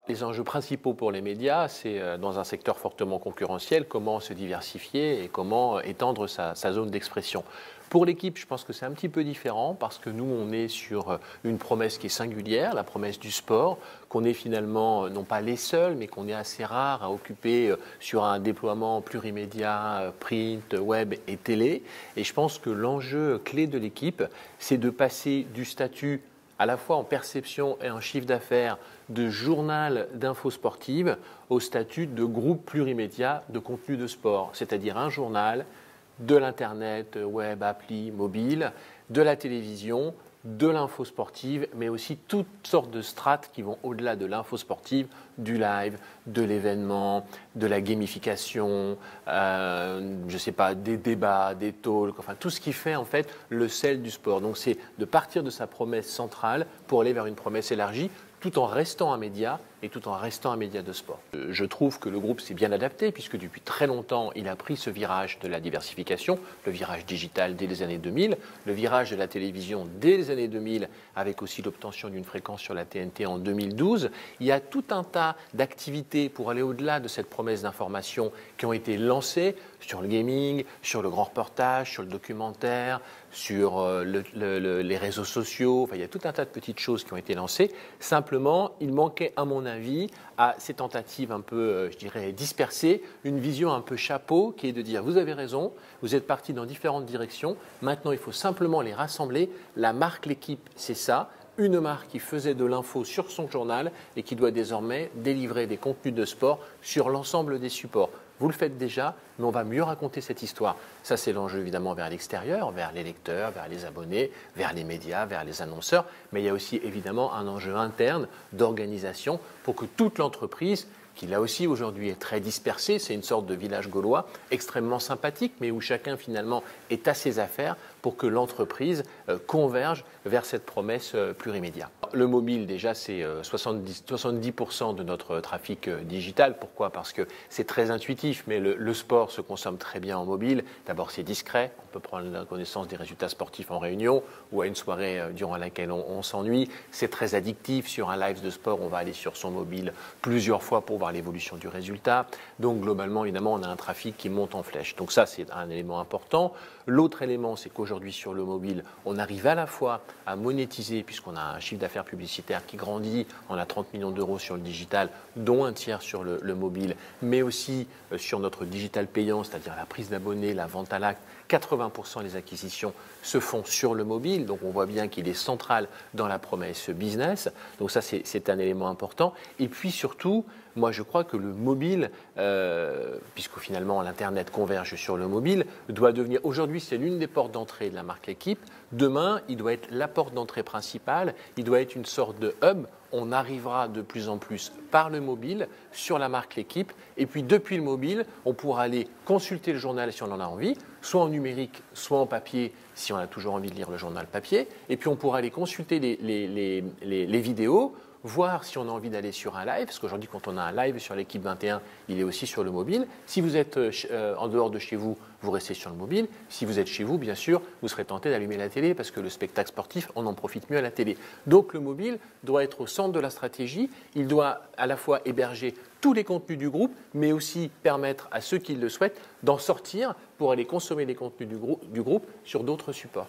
Les enjeux principaux pour les médias, c'est dans un secteur fortement concurrentiel, comment se diversifier et comment étendre sa zone d'expression. Pour l'équipe, je pense que c'est un petit peu différent parce que nous, on est sur une promesse qui est singulière, la promesse du sport, qu'on est finalement non pas les seuls, mais qu'on est assez rare à occuper sur un déploiement plurimédia, print, web et télé. Et je pense que l'enjeu clé de l'équipe, c'est de passer du statut à la fois en perception et en chiffre d'affaires de journal d'infos sportives au statut de groupe plurimédia de contenu de sport, c'est-à-dire un journal, de l'internet, web, appli, mobile, de la télévision, de l'info sportive, mais aussi toutes sortes de strates qui vont au-delà de l'info sportive, du live, de l'événement, de la gamification, je sais pas, des débats, des talks, enfin tout ce qui fait en fait le sel du sport. Donc c'est de partir de sa promesse centrale pour aller vers une promesse élargie, tout en restant un média et tout en restant un média de sport. Je trouve que le groupe s'est bien adapté puisque depuis très longtemps, il a pris ce virage de la diversification, le virage digital dès les années 2000, le virage de la télévision dès les années 2000 avec aussi l'obtention d'une fréquence sur la TNT en 2012. Il y a tout un tas d'activités pour aller au-delà de cette promesse d'information qui ont été lancées sur le gaming, sur le grand reportage, sur le documentaire, sur les réseaux sociaux. Enfin, il y a tout un tas de petites choses qui ont été lancées. Simplement, il manquait, à mon avis, à ces tentatives un peu, je dirais, dispersées, une vision un peu chapeau qui est de dire, vous avez raison, vous êtes partis dans différentes directions, maintenant il faut simplement les rassembler. La marque L'Équipe, c'est ça. Une marque qui faisait de l'info sur son journal et qui doit désormais délivrer des contenus de sport sur l'ensemble des supports. Vous le faites déjà, mais on va mieux raconter cette histoire. Ça, c'est l'enjeu évidemment vers l'extérieur, vers les lecteurs, vers les abonnés, vers les médias, vers les annonceurs. Mais il y a aussi évidemment un enjeu interne d'organisation pour que toute l'entreprise, qui là aussi aujourd'hui est très dispersée, c'est une sorte de village gaulois extrêmement sympathique, mais où chacun finalement est à ses affaires pour que l'entreprise converge vers cette promesse plurimédia. Le mobile, déjà, c'est 70% de notre trafic digital. Pourquoi? Parce que c'est très intuitif, mais le sport se consomme très bien en mobile. D'abord, c'est discret. On peut prendre connaissance des résultats sportifs en réunion ou à une soirée durant laquelle on s'ennuie. C'est très addictif. Sur un live de sport, on va aller sur son mobile plusieurs fois pour voir l'évolution du résultat. Donc, globalement, évidemment, on a un trafic qui monte en flèche. Donc ça, c'est un élément important. L'autre élément, c'est qu'aujourd'hui, sur le mobile, on arrive à la fois à monétiser, puisqu'on a un chiffre d'affaires publicitaire qui grandit, on a 30 millions d'euros sur le digital, dont un tiers sur le mobile, mais aussi sur notre digital payant, c'est-à-dire la prise d'abonnés, la vente à l'acte. 80% des acquisitions se font sur le mobile, donc on voit bien qu'il est central dans la promesse business. Donc ça, c'est un élément important. Et puis surtout, moi je crois que le mobile, puisque finalement l'Internet converge sur le mobile, doit devenir, aujourd'hui c'est l'une des portes d'entrée de la marque L'Équipe, demain il doit être la porte d'entrée principale, il doit être une sorte de hub. On arrivera de plus en plus par le mobile sur la marque L'Équipe. Et puis depuis le mobile, on pourra aller consulter le journal si on en a envie, soit en numérique, soit en papier, si on a toujours envie de lire le journal papier. Et puis on pourra aller consulter les vidéos, voir si on a envie d'aller sur un live, parce qu'aujourd'hui quand on a un live sur L'Équipe 21, il est aussi sur le mobile. Si vous êtes en dehors de chez vous, vous restez sur le mobile. Si vous êtes chez vous, bien sûr, vous serez tenté d'allumer la télé parce que le spectacle sportif, on en profite mieux à la télé. Donc le mobile doit être au centre de la stratégie. Il doit à la fois héberger tous les contenus du groupe, mais aussi permettre à ceux qui le souhaitent d'en sortir pour aller consommer les contenus du groupe sur d'autres supports.